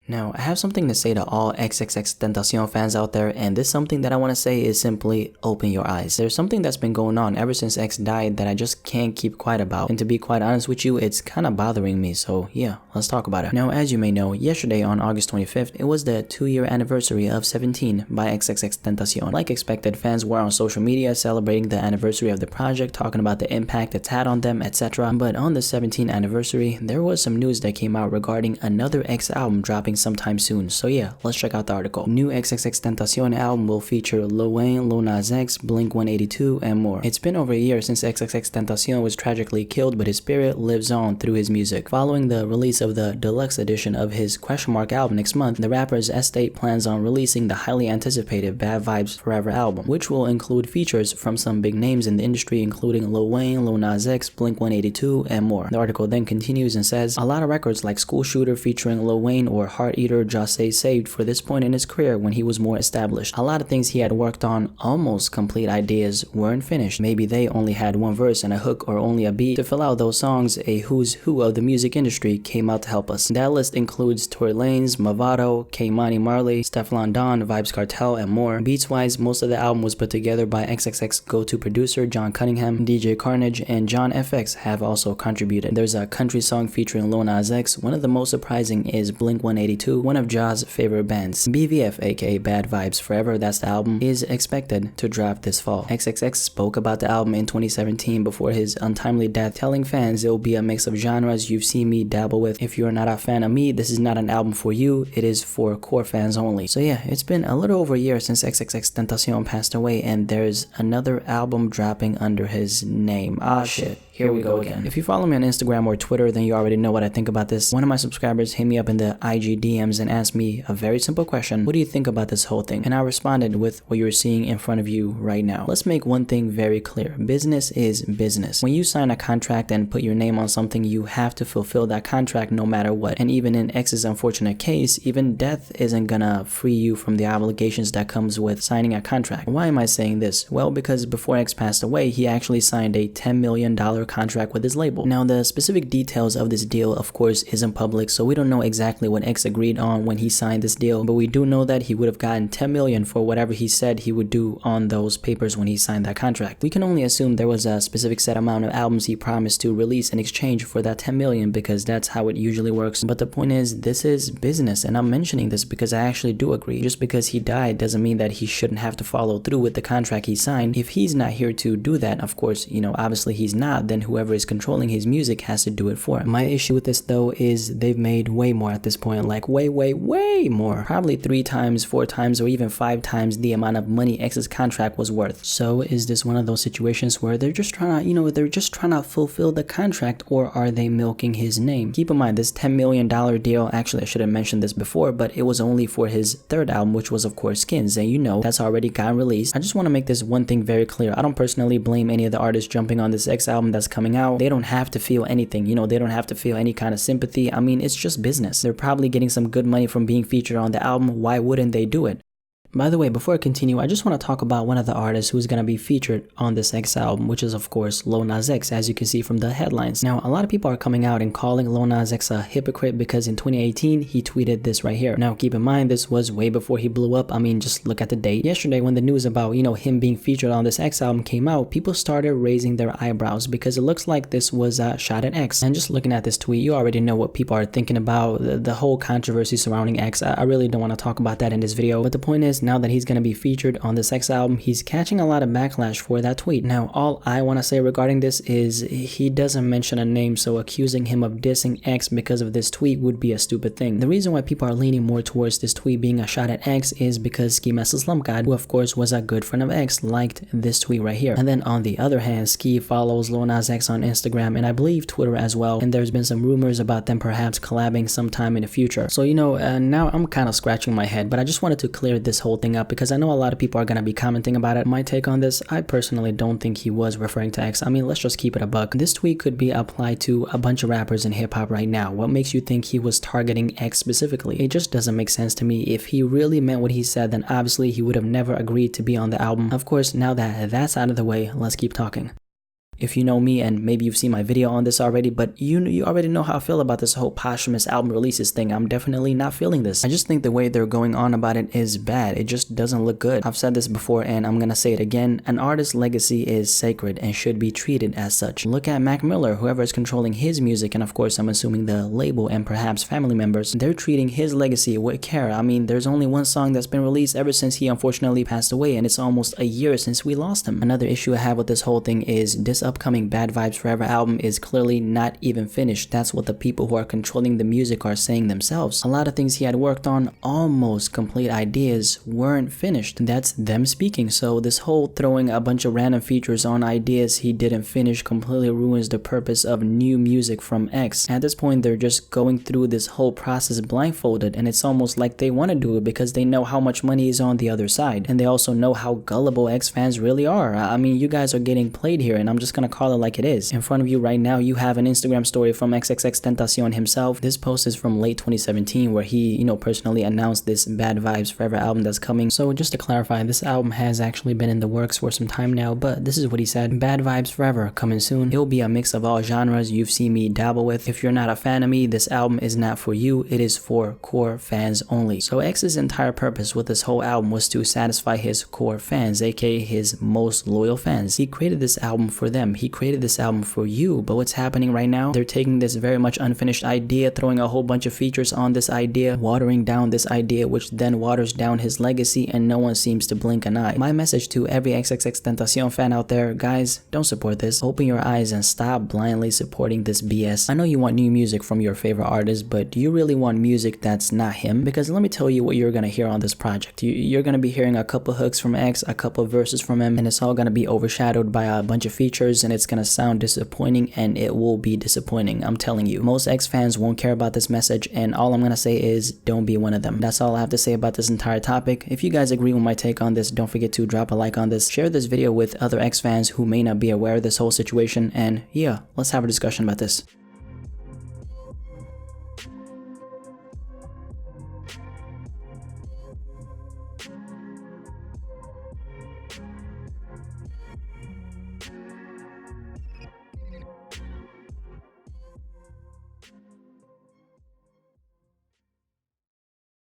Now, I have something to say to all XXXTentacion fans out there, and this something that I want to say is simply open your eyes. There's something that's been going on ever since X died that I just can't keep quiet about, and to be quite honest with you, it's kind of bothering me, so yeah, let's talk about it. Now, as you may know, yesterday on August 25th, it was the 2-year anniversary of 17 by XXXTentacion. Like expected, fans were on social media celebrating the anniversary of the project, talking about the impact it's had on them, etc. But on the 17th anniversary, there was some news that came out regarding another X album dropping sometime soon. So yeah, let's check out the article. New XXXTentacion album will feature Lil Wayne, Lil Nas X, Blink-182, and more. It's been over a year since XXXTentacion was tragically killed, but his spirit lives on through his music. Following the release of the deluxe edition of his album next month, the rapper's estate plans on releasing the highly anticipated Bad Vibes Forever album, which will include features from some big names in the industry, including Lil Wayne, Lil Nas X, Blink-182, and more. The article then continues and says, a lot of records like School Shooter featuring Lil Wayne or Heart Eater Jose saved for this point in his career when he was more established. A lot of things he had worked on, almost complete ideas, weren't finished. Maybe they only had one verse and a hook or only a beat. To fill out those songs, a who's who of the music industry came out to help us. That list includes Tory Lanez, Mavado, K-Money Marley, Stefflon Don, Vybz Kartel, and more. Beats-wise, most of the album was put together by XXX go-to producer John Cunningham, DJ Carnage, and John FX have also contributed. There's a country song featuring Lil Nas X. One of the most surprising is Blink-182, one of Ja's favorite bands. BVF, aka Bad Vibes Forever, that's the album, is expected to drop this fall. XXX spoke about the album in 2017 before his untimely death, telling fans it will be a mix of genres you've seen me dabble with. If you're not a fan of me, this is not an album for you, it is for core fans only. So yeah, it's been a little over a year since XXXTentacion passed away, and there's another album dropping under his name. Ah shit. Here we go again. If you follow me on Instagram or Twitter, then you already know what I think about this. One of my subscribers hit me up in the IG DMs and asked me a very simple question. What do you think about this whole thing? And I responded with what you're seeing in front of you right now. Let's make one thing very clear. Business is business. When you sign a contract and put your name on something, you have to fulfill that contract no matter what. And even in X's unfortunate case, even death isn't gonna free you from the obligations that comes with signing a contract. Why am I saying this? Well, because before X passed away, he actually signed a $10 million contract with his label. Now, the specific details of this deal, of course, isn't public, so we don't know exactly what X agreed on when he signed this deal, but we do know that he would have gotten $10 million for whatever he said he would do on those papers when he signed that contract. We can only assume there was a specific set amount of albums he promised to release in exchange for that $10 million, because that's how it usually works. But the point is, this is business, and I'm mentioning this because I actually do agree. Just because he died doesn't mean that he shouldn't have to follow through with the contract he signed. If he's not here to do that, of course, obviously he's not, then whoever is controlling his music has to do it for him. My issue with this though is they've made way more at this point, like way more, probably 3 times, 4 times, or even 5 times the amount of money X's contract was worth. So is this one of those situations where they're just trying to fulfill the contract, or are they milking his name? Keep in mind, this $10 million deal, actually I should have mentioned this before, but it was only for his 3rd album, which was of course Skins, and that's already got released. I just want to make this one thing very clear. I don't personally blame any of the artists jumping on this X album that's coming out. They don't have to feel anything, they don't have to feel any kind of sympathy. I mean, it's just business. They're probably getting some good money from being featured on the album. Why wouldn't they do it? By the way, before I continue, I just want to talk about one of the artists who's going to be featured on this X album, which is of course Lil Nas X, as you can see from the headlines. Now, a lot of people are coming out and calling Lil Nas X a hypocrite because in 2018, he tweeted this right here. Now, keep in mind, this was way before he blew up. I mean, just look at the date. Yesterday, when the news about, him being featured on this X album came out, people started raising their eyebrows because it looks like this was a shot at X. And just looking at this tweet, you already know what people are thinking about the whole controversy surrounding X. I really don't want to talk about that in this video, but the point is, now that he's going to be featured on this X album, he's catching a lot of backlash for that tweet. Now, all I want to say regarding this is he doesn't mention a name, so accusing him of dissing X because of this tweet would be a stupid thing. The reason why people are leaning more towards this tweet being a shot at X is because Ski Master Slump God, who of course was a good friend of X, liked this tweet right here. And then on the other hand, Ski follows Lil Nas X on Instagram and I believe Twitter as well, and there's been some rumors about them perhaps collabing sometime in the future. So now I'm kind of scratching my head, but I just wanted to clear this whole thing up because I know a lot of people are going to be commenting about it. My take on this, I personally don't think he was referring to X. I mean, let's just keep it a buck. This tweet could be applied to a bunch of rappers in hip-hop right now. What makes you think he was targeting X specifically? It just doesn't make sense to me. If he really meant what he said, then obviously he would have never agreed to be on the album. Of course, now that that's out of the way, let's keep talking. if you know me, and maybe you've seen my video on this already, but you already know how I feel about this whole posthumous album releases thing. I'm definitely not feeling this. I just think the way they're going on about it is bad. It just doesn't look good. I've said this before and I'm gonna say it again. An artist's legacy is sacred and should be treated as such. Look at Mac Miller, whoever is controlling his music, and of course I'm assuming the label and perhaps family members. They're treating his legacy with care. I mean, there's only one song that's been released ever since he unfortunately passed away, and it's almost a year since we lost him. Another issue I have with this whole thing is this upcoming Bad Vibes Forever album is clearly not even finished. That's what the people who are controlling the music are saying themselves. A lot of things he had worked on, almost complete ideas, weren't finished. That's them speaking. So this whole throwing a bunch of random features on ideas he didn't finish completely ruins the purpose of new music from X. At this point, they're just going through this whole process blindfolded, and it's almost like they want to do it because they know how much money is on the other side, and they also know how gullible X fans really are. I mean, you guys are getting played here, and I'm just gonna call it like it is. In front of you right now, you have an Instagram story from XXXTentacion himself. This post is from late 2017 where he, personally announced this Bad Vibes Forever album that's coming. So just to clarify, this album has actually been in the works for some time now, but this is what he said. Bad Vibes Forever coming soon. It'll be a mix of all genres you've seen me dabble with. If you're not a fan of me, this album is not for you. It is for core fans only. So X's entire purpose with this whole album was to satisfy his core fans, aka his most loyal fans. He created this album for them. He created this album for you. But what's happening right now? They're taking this very much unfinished idea, throwing a whole bunch of features on this idea, watering down this idea, which then waters down his legacy, and no one seems to blink an eye. My message to every XXXTentacion fan out there, guys, don't support this. Open your eyes and stop blindly supporting this BS. I know you want new music from your favorite artist, but do you really want music that's not him? Because let me tell you what you're gonna hear on this project. You're gonna be hearing a couple hooks from X, a couple verses from him, and it's all gonna be overshadowed by a bunch of features, and it's gonna sound disappointing, and it will be disappointing. I'm telling you. Most X fans won't care about this message, and all I'm gonna say is don't be one of them. That's all I have to say about this entire topic. If you guys agree with my take on this, don't forget to drop a like on this, share this video with other X fans who may not be aware of this whole situation, and yeah, let's have a discussion about this.